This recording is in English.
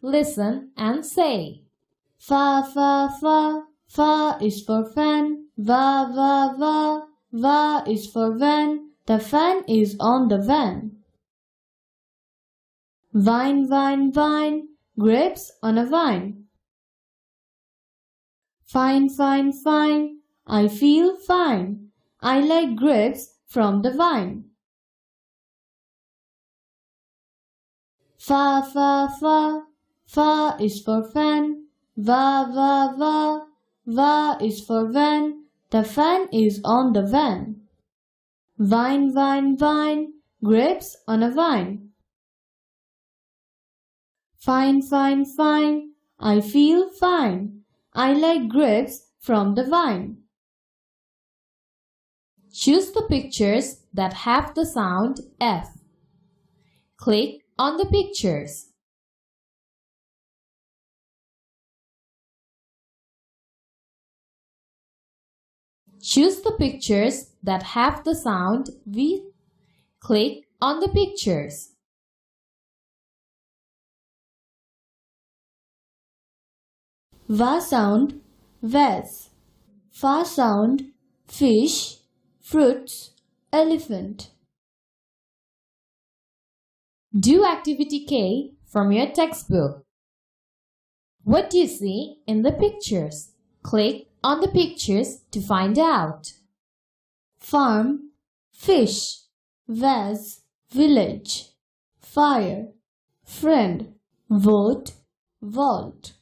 Listen and say. Fa, fa, fa. Fa is for fan. Va, va, va. Va is for van. The fan is on the van. Vine, vine, vine. Grapes on a vine. Fine, fine, fine. I feel fine. I like grapes from the vine. Fa, fa, fa. Fa is for fan. Va, va, va. Va is for van. The fan is on the van. Vine, vine, vine. Grapes on a vine. Fine, fine, fine. I feel fine. I like grapes from the vine. Choose the pictures that have the sound F. Click on the pictures. Choose the pictures that have the sound V. Click on the pictures. Va sound, vase. Fa sound, fish, fruits, elephant. Do activity K from your textbook. What do you see in the pictures? Click on the pictures to find out. Farm, fish, vase, village, fire, friend, vote, vault.